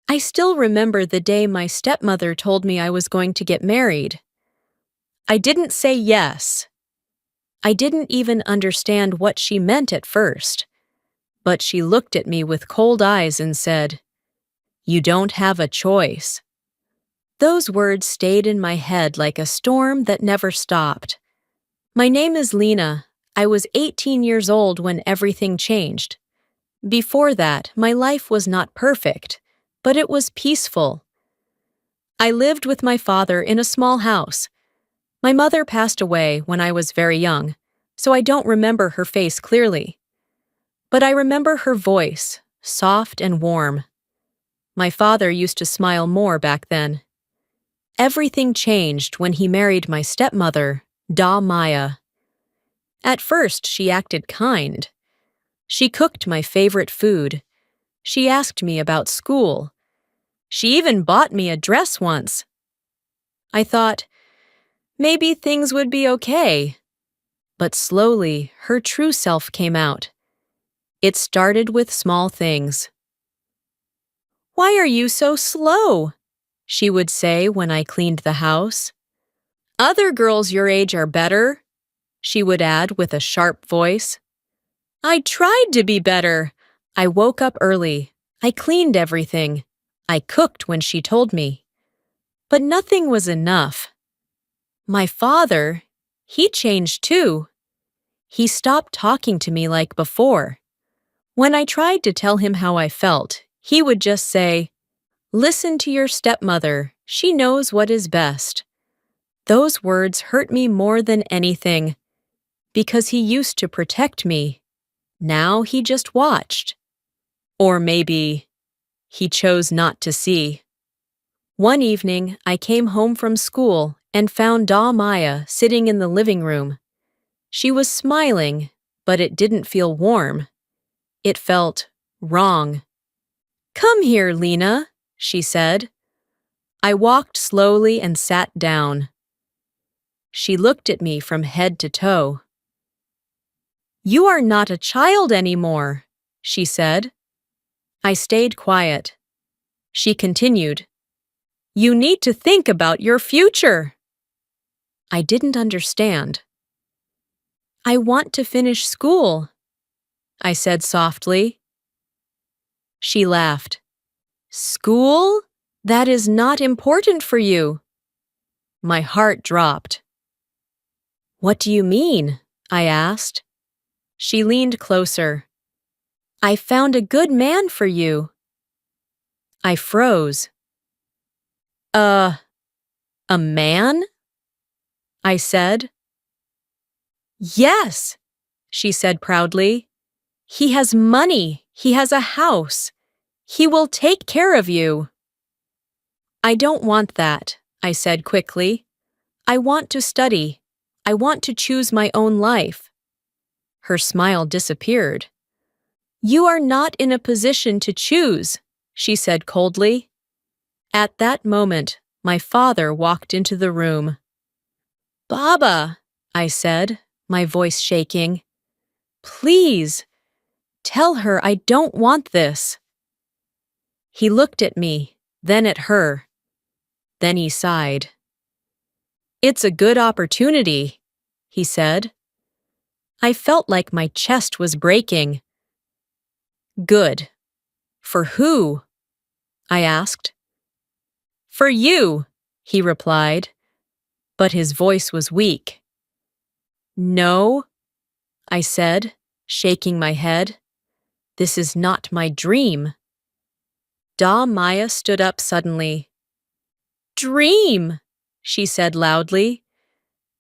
I still remember the day my stepmother told me I was going to get married. I didn't say yes. I didn't even understand what she meant at first, but she looked at me with cold eyes and said, "You don't have a choice." Those words stayed in my head like a storm that never stopped. My name is Lina. I was 18 years old when everything changed. Before that, my life was not perfect, but it was peaceful. I lived with my father in a small house. My mother passed away when I was very young, so I don't remember her face clearly. But I remember her voice, soft and warm. My father used to smile more back then. Everything changed when he married my stepmother, Maya. At first, she acted kind. She cooked my favorite food. She asked me about school. She even bought me a dress once. I thought, maybe things would be okay. But slowly, her true self came out. It started with small things. "Why are you so slow?" she would say when I cleaned the house. "Other girls your age are better," she would add with a sharp voice. I tried to be better. I woke up early. I cleaned everything. I cooked when she told me. But nothing was enough. My father, he changed too. He stopped talking to me like before. When I tried to tell him how I felt, he would just say, "Listen to your stepmother. She knows what is best." Those words hurt me more than anything, because he used to protect me. Now he just watched. Or maybe he chose not to see. One evening, I came home from school and found Maya sitting in the living room. She was smiling, but it didn't feel warm. It felt wrong. "Come here, Lina," she said. I walked slowly and sat down. She looked at me from head to toe. "You are not a child anymore," she said. I stayed quiet. She continued, "You need to think about your future." I didn't understand. "I want to finish school," I said softly. She laughed. "School? That is not important for you." My heart dropped. "What do you mean?" I asked. She leaned closer. "I found a good man for you." I froze. A man?" I said. "Yes," she said proudly. "He has money. He has a house. He will take care of you." "I don't want that," I said quickly. "I want to study. I want to choose my own life." Her smile disappeared. "You are not in a position to choose," she said coldly. At that moment, my father walked into the room. "Baba," I said, my voice shaking. "Please, tell her I don't want this." He looked at me, then at her. Then he sighed. "It's a good opportunity," he said. I felt like my chest was breaking. "Good. For who?" I asked. "For you," he replied, but his voice was weak. "No," I said, shaking my head. "This is not my dream." Maya stood up suddenly. "Dream," she said loudly.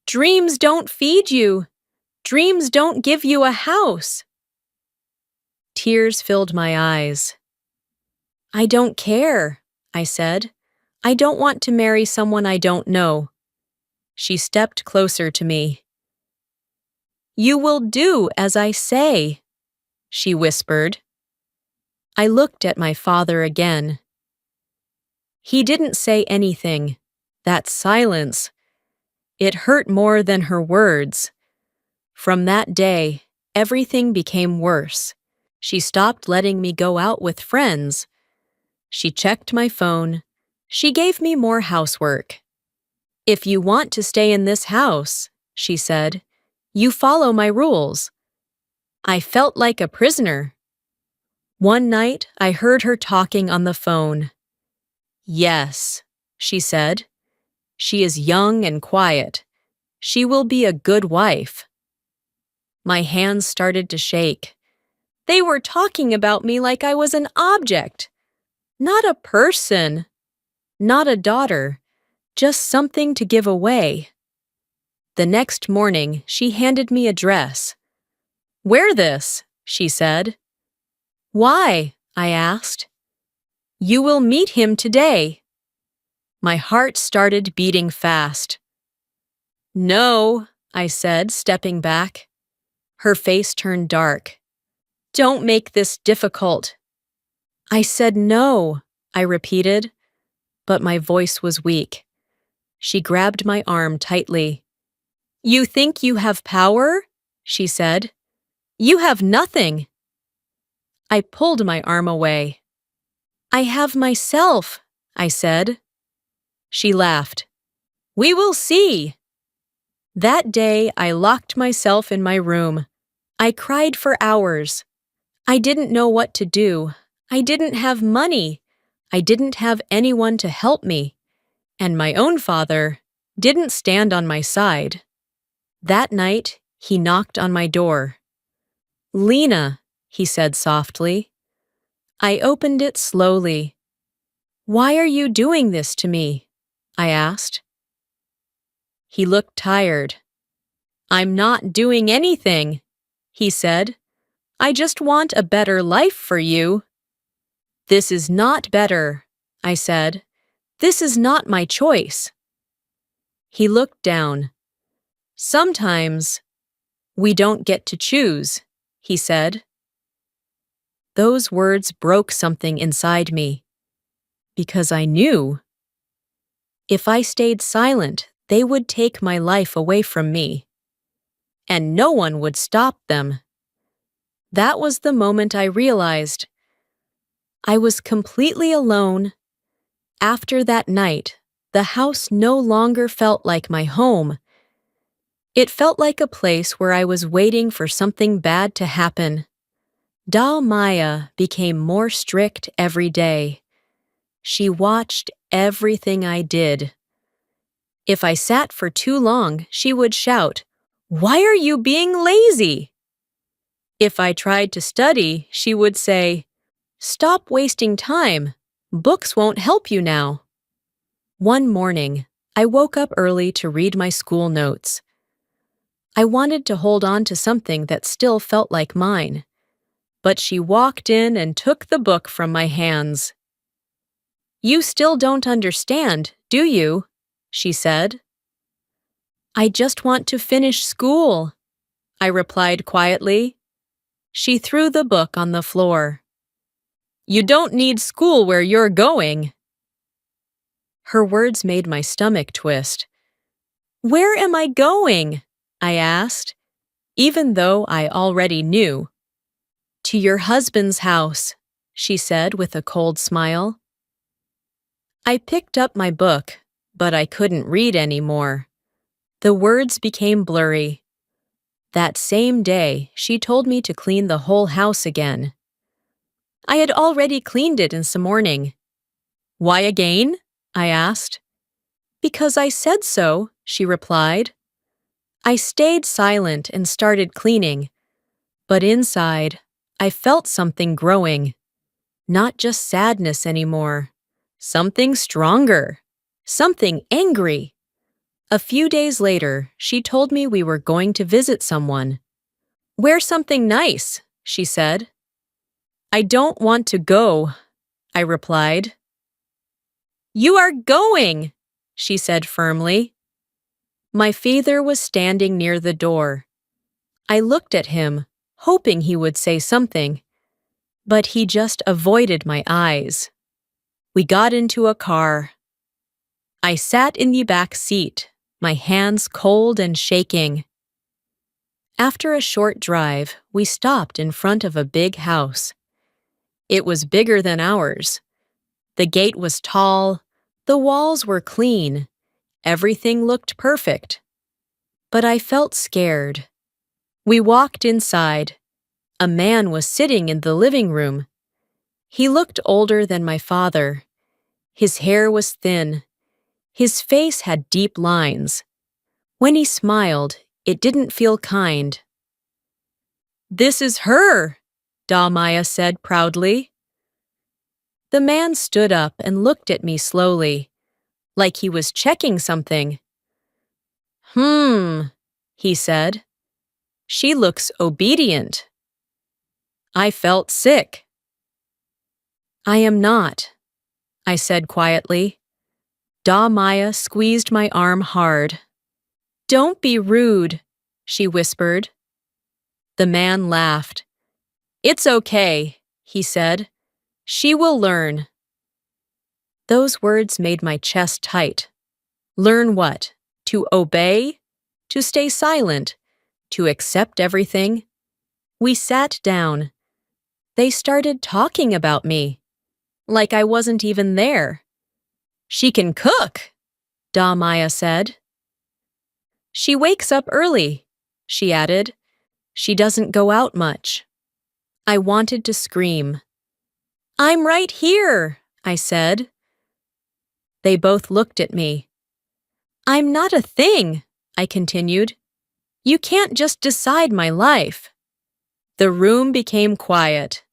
"Dreams don't feed you. Dreams don't give you a house." Tears filled my eyes. "I don't care," I said. "I don't want to marry someone I don't know." She stepped closer to me. "You will do as I say," she whispered. I looked at my father again. He didn't say anything. That silence, it hurt more than her words. From that day, everything became worse. She stopped letting me go out with friends. She checked my phone. She gave me more housework. "If you want to stay in this house," she said, "you follow my rules." I felt like a prisoner. One night, I heard her talking on the phone. "Yes," she said. "She is young and quiet. She will be a good wife." My hands started to shake. They were talking about me like I was an object, not a person, not a daughter, just something to give away. The next morning, she handed me a dress. "Wear this," she said. "Why?" I asked. "You will meet him today." My heart started beating fast. "No," I said, stepping back. Her face turned dark. "Don't make this difficult." I said no, I repeated, but my voice was weak. She grabbed my arm tightly. "You think you have power?" she said. "You have nothing." I pulled my arm away. "I have myself," I said. She laughed. "We will see." That day, I locked myself in my room. I cried for hours. I didn't know what to do. I didn't have money. I didn't have anyone to help me. And my own father didn't stand on my side. That night, he knocked on my door. "Lina," he said softly. I opened it slowly. "Why are you doing this to me?" I asked. He looked tired. "I'm not doing anything," he said. "I just want a better life for you." "This is not better," I said. "This is not my choice." He looked down. "Sometimes we don't get to choose," he said. Those words broke something inside me, because I knew if I stayed silent, they would take my life away from me, and no one would stop them. That was the moment I realized I was completely alone. After that night, the house no longer felt like my home. It felt like a place where I was waiting for something bad to happen. Doll Maya became more strict every day. She watched everything I did. If I sat for too long, she would shout, "Why are you being lazy?" If I tried to study, she would say, "Stop wasting time. Books won't help you now." One morning, I woke up early to read my school notes. I wanted to hold on to something that still felt like mine, but she walked in and took the book from my hands. "You still don't understand, do you?" she said. "I just want to finish school," I replied quietly. She threw the book on the floor. "You don't need school where you're going." Her words made my stomach twist. "Where am I going?" I asked, even though I already knew. "To your husband's house," she said with a cold smile. I picked up my book, but I couldn't read anymore. The words became blurry. That same day, she told me to clean the whole house again. I had already cleaned it in the morning. "Why again?" I asked. "Because I said so," she replied. I stayed silent and started cleaning, but inside, I felt something growing. Not just sadness anymore. Something stronger. Something angry. A few days later, she told me we were going to visit someone. "Wear something nice," she said. "I don't want to go," I replied. "You are going," she said firmly. My father was standing near the door. I looked at him, hoping he would say something, but he just avoided my eyes. We got into a car. I sat in the back seat, my hands cold and shaking. After a short drive, we stopped in front of a big house. It was bigger than ours. The gate was tall, the walls were clean, everything looked perfect. But I felt scared. We walked inside. A man was sitting in the living room. He looked older than my father. His hair was thin. His face had deep lines. When he smiled, it didn't feel kind. "This is her," Maya said proudly. The man stood up and looked at me slowly, like he was checking something. He said. "She looks obedient." I felt sick. "I am not," I said quietly. Maya squeezed my arm hard. "Don't be rude," she whispered. The man laughed. "It's okay," he said. "She will learn." Those words made my chest tight. Learn what? To obey? To stay silent? To accept everything? We sat down. They started talking about me, like I wasn't even there. "She can cook," Maya said. "She wakes up early," she added. "She doesn't go out much." I wanted to scream. "I'm right here," I said. They both looked at me. "I'm not a thing," I continued. "You can't just decide my life." The room became quiet.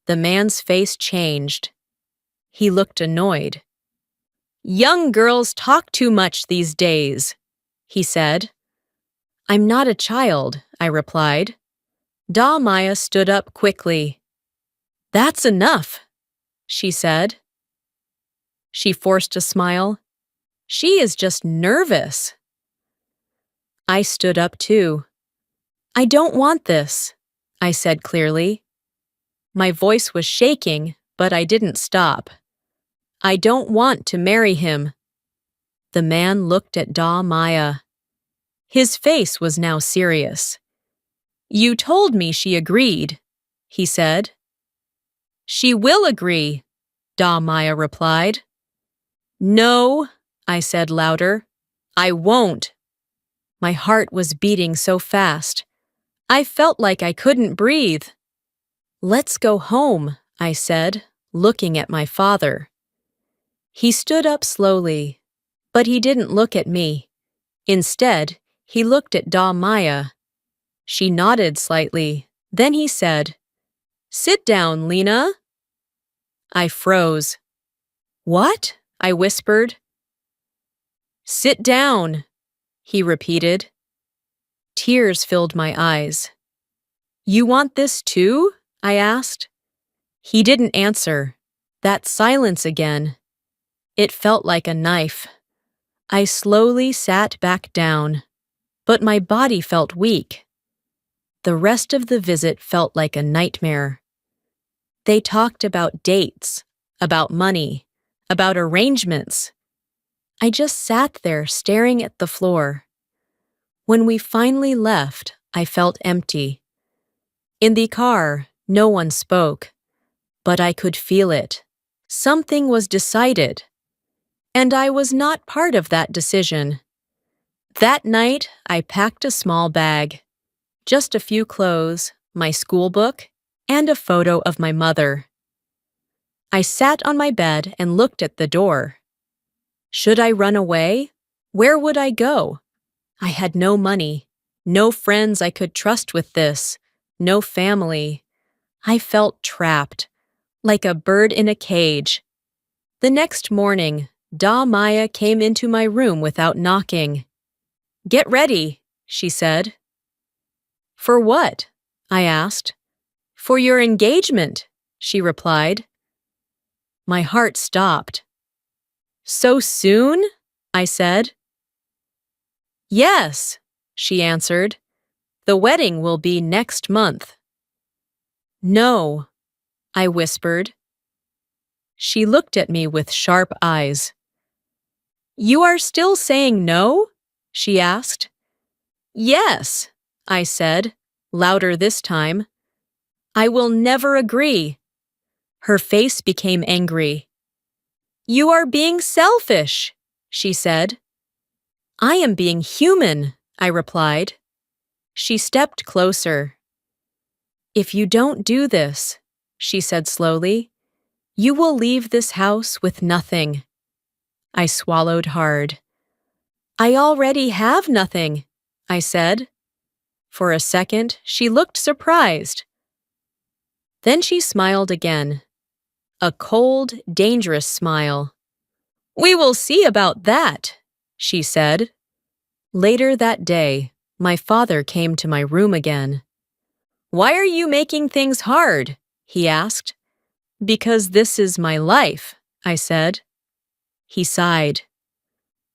The man's face changed. He looked annoyed. "Young girls talk too much these days," he said. "I'm not a child," I replied. Maya stood up quickly. "That's enough," she said. She forced a smile. "She is just nervous." I stood up too. "I don't want this," I said clearly. My voice was shaking, but I didn't stop. "I don't want to marry him." The man looked at Maya. His face was now serious. "You told me she agreed," he said. "She will agree," Maya replied. "No," I said louder. "I won't." My heart was beating so fast. I felt like I couldn't breathe. "Let's go home," I said, looking at my father. He stood up slowly, but he didn't look at me. Instead, he looked at Maya. She nodded slightly. Then he said, "Sit down, Lina." I froze. "What?" I whispered. "Sit down," he repeated. Tears filled my eyes. "You want this too?" I asked. He didn't answer. That silence again. It felt like a knife. I slowly sat back down, but my body felt weak. The rest of the visit felt like a nightmare. They talked about dates, about money, about arrangements. I just sat there staring at the floor. When we finally left, I felt empty. In the car, no one spoke, but I could feel it. Something was decided, and I was not part of that decision. That night, I packed a small bag, just a few clothes, my school book, and a photo of my mother. I sat on my bed and looked at the door. Should I run away? Where would I go? I had no money, no friends I could trust with this, no family. I felt trapped, like a bird in a cage. The next morning, Maya came into my room without knocking. "Get ready," she said. "For what?" I asked. "For your engagement," she replied. My heart stopped. "So soon?" I said. "Yes," she answered. "The wedding will be next month." "No," I whispered. She looked at me with sharp eyes. "You are still saying no?" she asked. "Yes," I said, louder this time. "I will never agree." Her face became angry. You are being selfish, she said. I am being human, I replied. She stepped closer. If you don't do this, she said slowly, you will leave this house with nothing. I swallowed hard. I already have nothing, I said. For a second, she looked surprised. Then she smiled again. A cold, dangerous smile. We will see about that, she said. Later that day, my father came to my room again. Why are you making things hard? He asked. Because this is my life, I said. He sighed.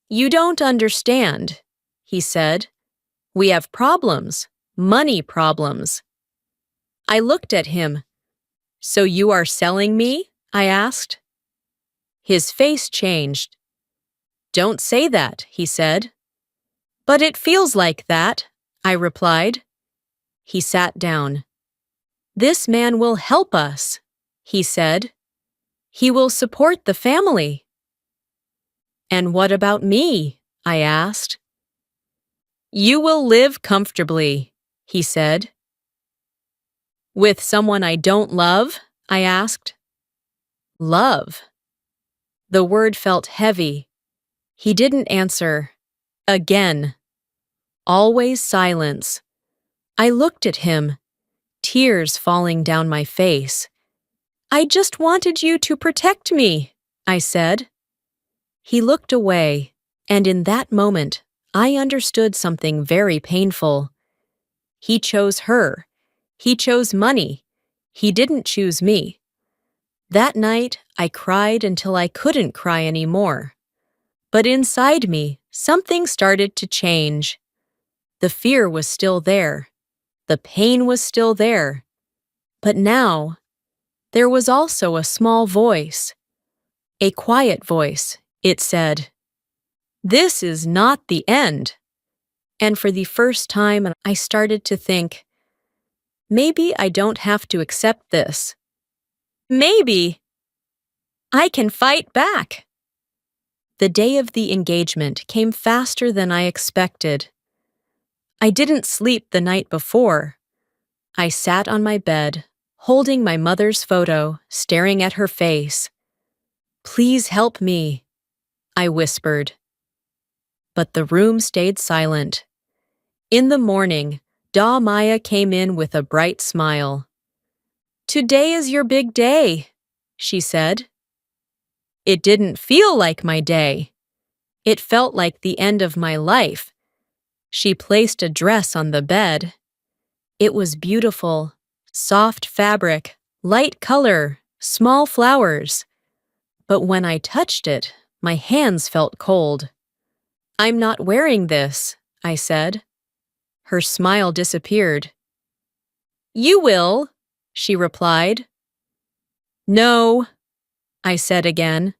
You don't understand, he said. We have problems, money problems. I looked at him. So you are selling me? I asked. His face changed. Don't say that, he said. But it feels like that, I replied. He sat down. This man will help us, he said. He will support the family. And what about me? I asked. You will live comfortably, he said. With someone I don't love? I asked. Love. The word felt heavy. He didn't answer. Again. Always silence. I looked at him, tears falling down my face. I just wanted you to protect me, I said. He looked away, and in that moment, I understood something very painful. He chose her. He chose money. He didn't choose me. That night, I cried until I couldn't cry anymore. But inside me, something started to change. The fear was still there. The pain was still there. But now, there was also a small voice. A quiet voice, it said, "This is not the end." And for the first time, I started to think, maybe I don't have to accept this. Maybe I can fight back. The day of the engagement came faster than I expected. I didn't sleep the night before. I sat on my bed, holding my mother's photo, staring at her face. Please help me, I whispered. But the room stayed silent. In the morning, Maya came in with a bright smile. Today is your big day, she said. It didn't feel like my day. It felt like the end of my life. She placed a dress on the bed. It was beautiful, soft fabric, light color, small flowers. But when I touched it, my hands felt cold. I'm not wearing this, I said. Her smile disappeared. You will, she replied. No, I said again.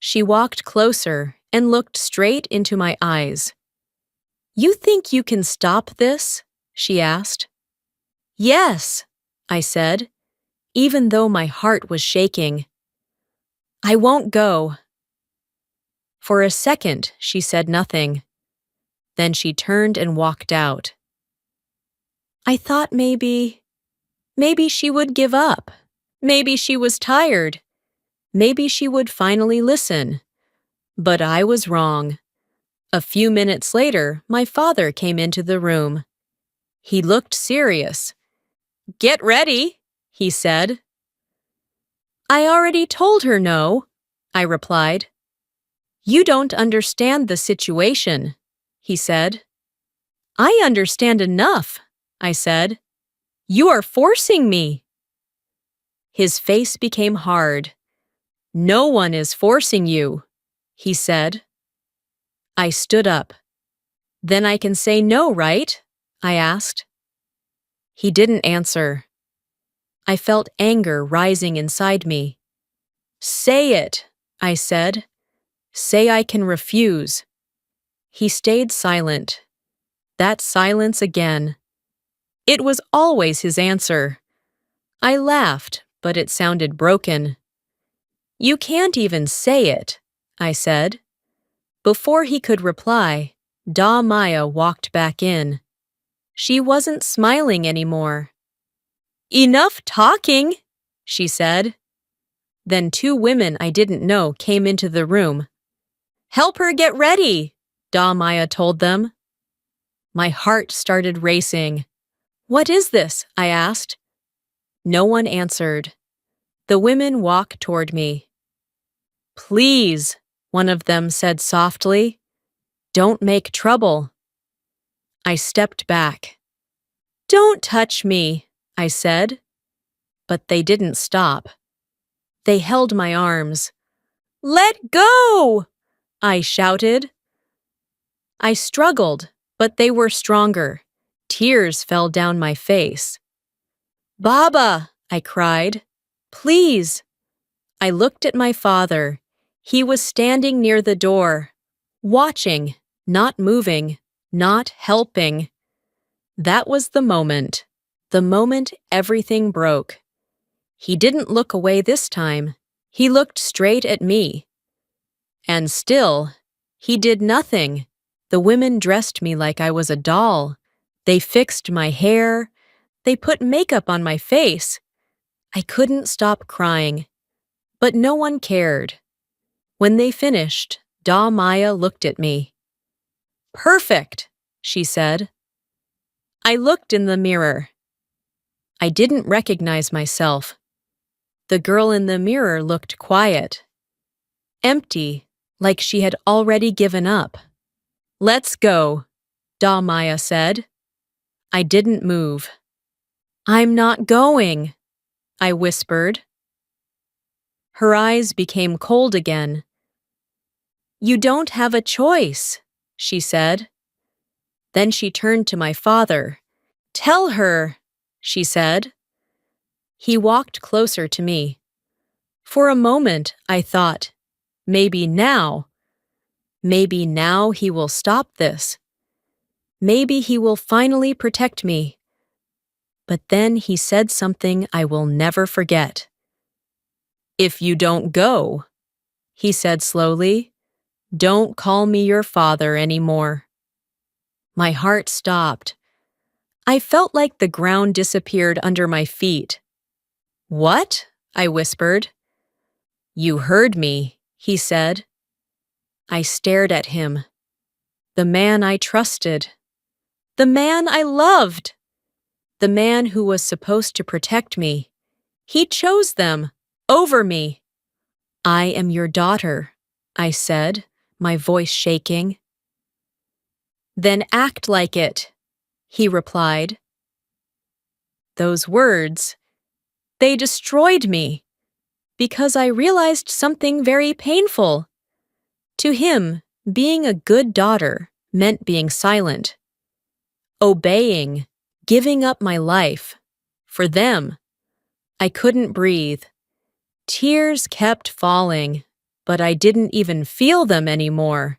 She walked closer and looked straight into my eyes. You think you can stop this? She asked. Yes, I said, even though my heart was shaking. I won't go. For a second, she said nothing. Then she turned and walked out. I thought maybe she would give up. Maybe she was tired. Maybe she would finally listen. But I was wrong. A few minutes later, my father came into the room. He looked serious. Get ready, he said. I already told her no, I replied. You don't understand the situation, he said. I understand enough, I said. You are forcing me. His face became hard. No one is forcing you, he said. I stood up. Then I can say no, right? I asked. He didn't answer. I felt anger rising inside me. Say it, I said. Say I can refuse. He stayed silent. That silence again. It was always his answer. I laughed, but it sounded broken. You can't even say it, I said. Before he could reply, Maya walked back in. She wasn't smiling anymore. Enough talking, she said. Then two women I didn't know came into the room. Help her get ready, Maya told them. My heart started racing. What is this? I asked. No one answered. The women walked toward me. Please, one of them said softly. Don't make trouble. I stepped back. Don't touch me, I said. But they didn't stop. They held my arms. Let go! I shouted. I struggled, but they were stronger. Tears fell down my face. Baba, I cried. Please. I looked at my father. He was standing near the door, watching, not moving, not helping. That was the moment everything broke. He didn't look away this time. He looked straight at me. And still, he did nothing. The women dressed me like I was a doll. They fixed my hair. They put makeup on my face. I couldn't stop crying. But no one cared. When they finished, Maya looked at me. Perfect, she said. I looked in the mirror. I didn't recognize myself. The girl in the mirror looked quiet, empty, like she had already given up. Let's go, Maya said. I didn't move. I'm not going, I whispered. Her eyes became cold again. You don't have a choice, she said. Then she turned to my father. Tell her, she said. He walked closer to me. For a moment, I thought, maybe now he will stop this. Maybe he will finally protect me. But then he said something I will never forget. If you don't go, he said slowly, don't call me your father anymore. My heart stopped. I felt like the ground disappeared under my feet. What? I whispered. You heard me, he said. I stared at him. The man I trusted. The man I loved. The man who was supposed to protect me. He chose them over me. I am your daughter, I said, my voice shaking. Then act like it, he replied. Those words, they destroyed me, because I realized something very painful. To him, being a good daughter meant being silent, obeying, giving up my life. For them, I couldn't breathe. Tears kept falling, but I didn't even feel them anymore.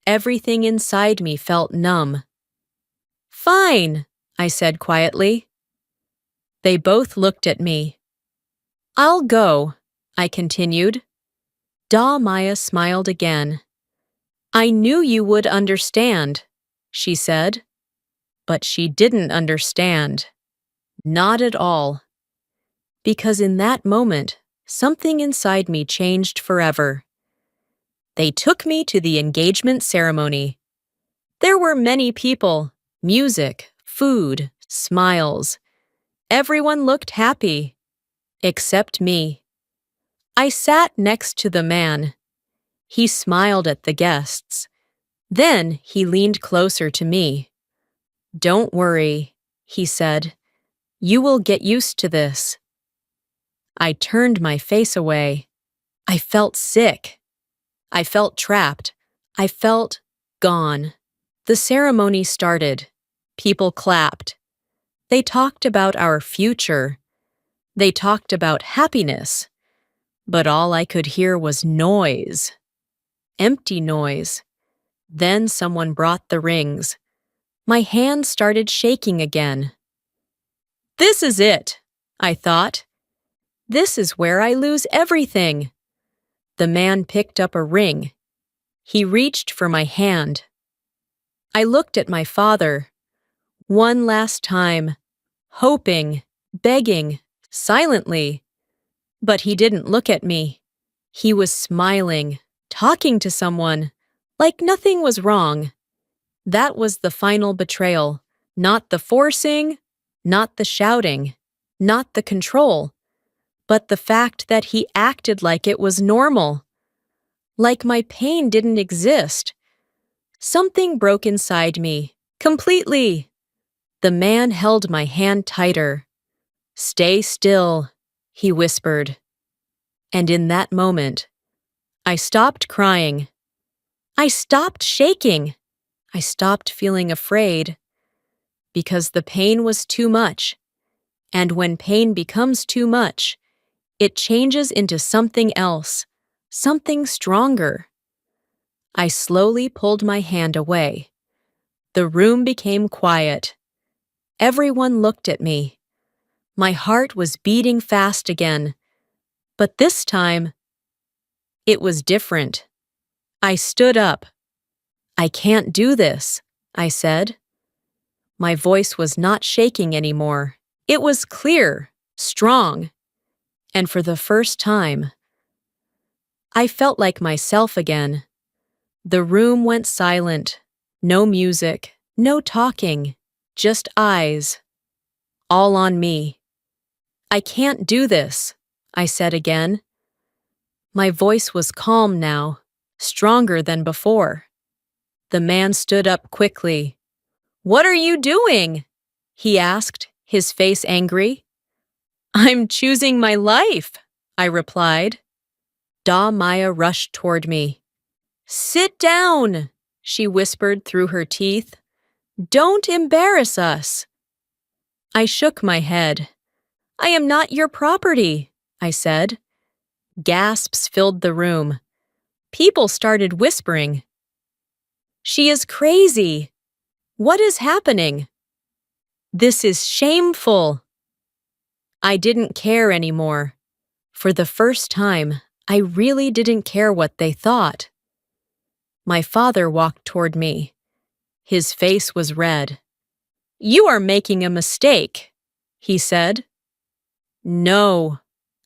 Everything inside me felt numb. Fine, I said quietly. They both looked at me. I'll go, I continued. Maya smiled again. I knew you would understand, she said. But she didn't understand. Not at all. Because in that moment, something inside me changed forever. They took me to the engagement ceremony. There were many people, music, food, smiles. Everyone looked happy, except me. I sat next to the man. He smiled at the guests. Then he leaned closer to me. Don't worry, he said. You will get used to this. I turned my face away. I felt sick. I felt trapped. I felt gone. The ceremony started. People clapped. They talked about our future. They talked about happiness. But all I could hear was noise. Empty noise. Then someone brought the rings. My hand started shaking again. This is it, I thought. This is where I lose everything. The man picked up a ring. He reached for my hand. I looked at my father. One last time, hoping, begging, silently. But he didn't look at me. He was smiling, talking to someone, like nothing was wrong. That was the final betrayal. Not the forcing, not the shouting, not the control, but the fact that he acted like it was normal. Like my pain didn't exist. Something broke inside me, completely. The man held my hand tighter. "Stay still," he whispered. And in that moment, I stopped crying. I stopped shaking. I stopped feeling afraid. Because the pain was too much. And when pain becomes too much, it changes into something else, something stronger. I slowly pulled my hand away. The room became quiet. Everyone looked at me. My heart was beating fast again. But this time, it was different. I stood up. "I can't do this," I said. My voice was not shaking anymore. It was clear, strong, and for the first time, I felt like myself again. The room went silent. No music, no talking, just eyes, all on me. "I can't do this," I said again. My voice was calm now, stronger than before. The man stood up quickly. "What are you doing?" he asked, his face angry. "I'm choosing my life," I replied. Maya rushed toward me. "Sit down," she whispered through her teeth. "Don't embarrass us." I shook my head. "I am not your property," I said. Gasps filled the room. People started whispering. "She is crazy. What is happening? This is shameful." I didn't care anymore. For the first time, I really didn't care what they thought. My father walked toward me. His face was red. "You are making a mistake," he said. "No,"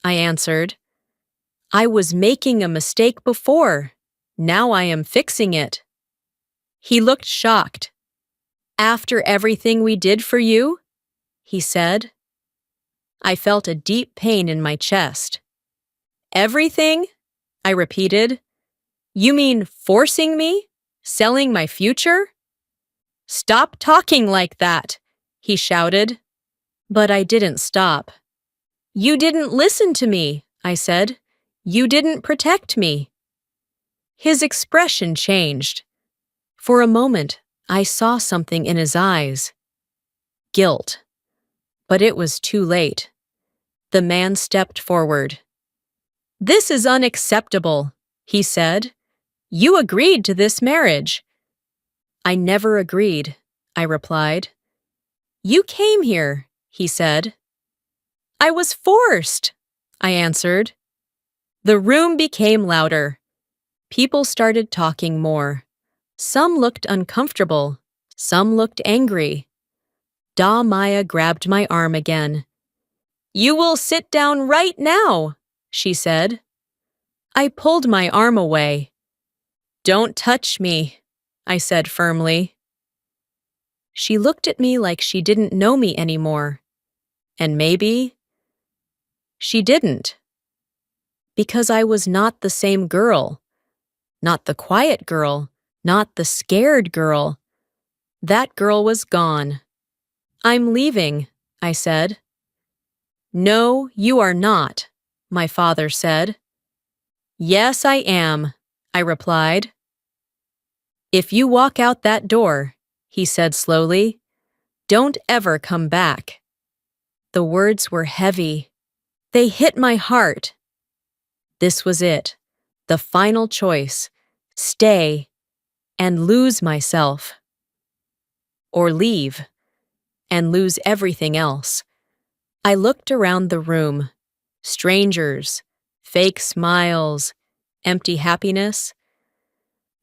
I answered. "I was making a mistake before. Now I am fixing it." He looked shocked. "After everything we did for you?" he said. I felt a deep pain in my chest. "Everything?" I repeated. "You mean forcing me? Selling my future?" "Stop talking like that," he shouted. But I didn't stop. "You didn't listen to me," I said. "You didn't protect me." His expression changed. For a moment, I saw something in his eyes. Guilt. But it was too late. The man stepped forward. "This is unacceptable," he said. "You agreed to this marriage." "I never agreed," I replied. "You came here," he said. "I was forced," I answered. The room became louder. People started talking more. Some looked uncomfortable. Some looked angry. Maya grabbed my arm again. "You will sit down right now," she said. I pulled my arm away. "Don't touch me," I said firmly. She looked at me like she didn't know me anymore. And maybe she didn't. Because I was not the same girl. Not the quiet girl. Not the scared girl. That girl was gone. "I'm leaving," I said. "No, you are not," my father said. "Yes, I am," I replied. "If you walk out that door," he said slowly, "don't ever come back." The words were heavy. They hit my heart. This was it, the final choice: stay and lose myself. Or leave and lose everything else. I looked around the room. strangers, fake smiles, empty happiness.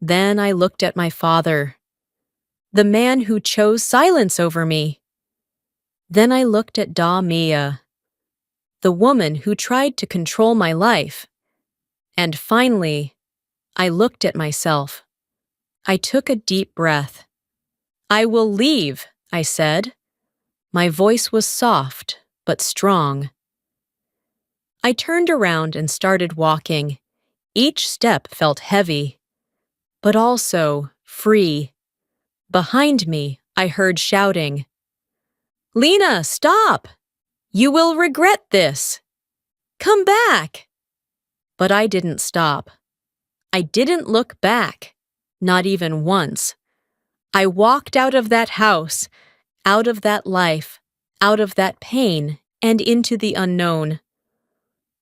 Then I looked at my father, the man who chose silence over me. Then I looked at Mia, the woman who tried to control my life. And finally, I looked at myself. I took a deep breath. "I will leave," I said. My voice was soft, but strong. I turned around and started walking. Each step felt heavy, but also free. Behind me, I heard shouting, "Lina, stop! You will regret this! Come back!" But I didn't stop. I didn't look back, not even once. I walked out of that house, out of that life, out of that pain, and into the unknown.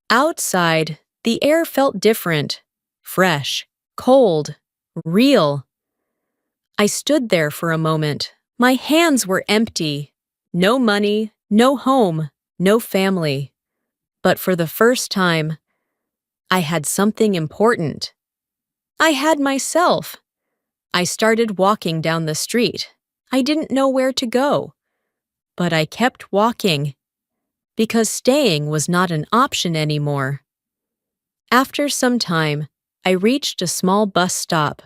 Outside, the air felt different, fresh, cold, real. I stood there for a moment. My hands were empty. No money, no home, no family. But for the first time, I had something important. I had myself. I started walking down the street. I didn't know where to go. But I kept walking, because staying was not an option anymore. After some time, I reached a small bus stop.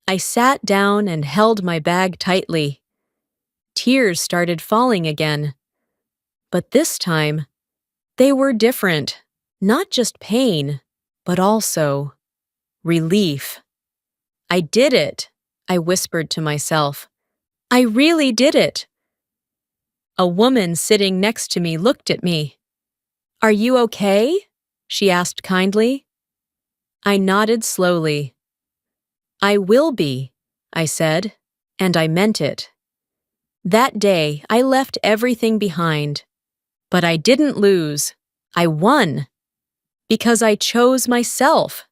I sat down and held my bag tightly. Tears started falling again. But this time, they were different. Not just pain, but also relief. "I did it," I whispered to myself. "I really did it." A woman sitting next to me looked at me. "Are you okay?" she asked kindly. I nodded slowly. "I will be," I said, and I meant it. That day, I left everything behind. But I didn't lose. I won. Because I chose myself.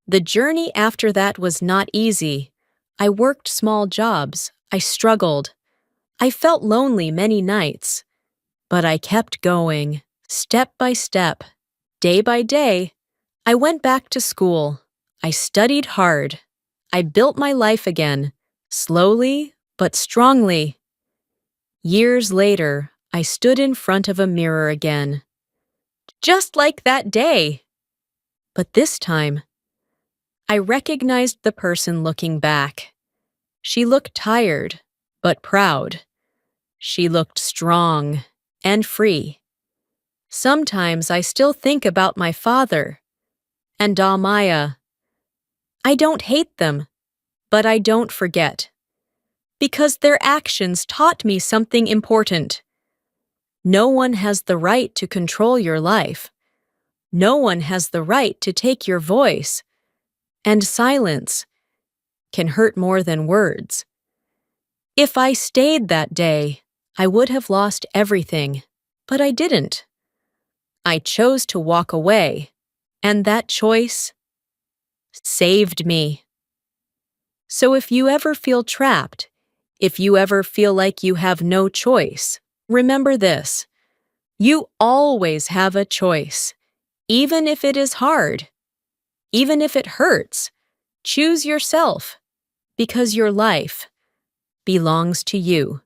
The journey after that was not easy. I worked small jobs. I struggled. I felt lonely many nights. But I kept going, step by step, day by day. I went back to school. I studied hard. I built my life again, slowly but strongly. Years later, I stood in front of a mirror again. Just like that day. But this time, I recognized the person looking back. She looked tired, but proud. She looked strong and free. Sometimes I still think about my father and Maya. I don't hate them, but I don't forget. Because their actions taught me something important. No one has the right to control your life. No one has the right to take your voice. And silence can hurt more than words. If I stayed that day, I would have lost everything, but I didn't. I chose to walk away, and that choice saved me. So if you ever feel trapped, if you ever feel like you have no choice, remember this: you always have a choice, even if it is hard, even if it hurts. Choose yourself, because your life belongs to you.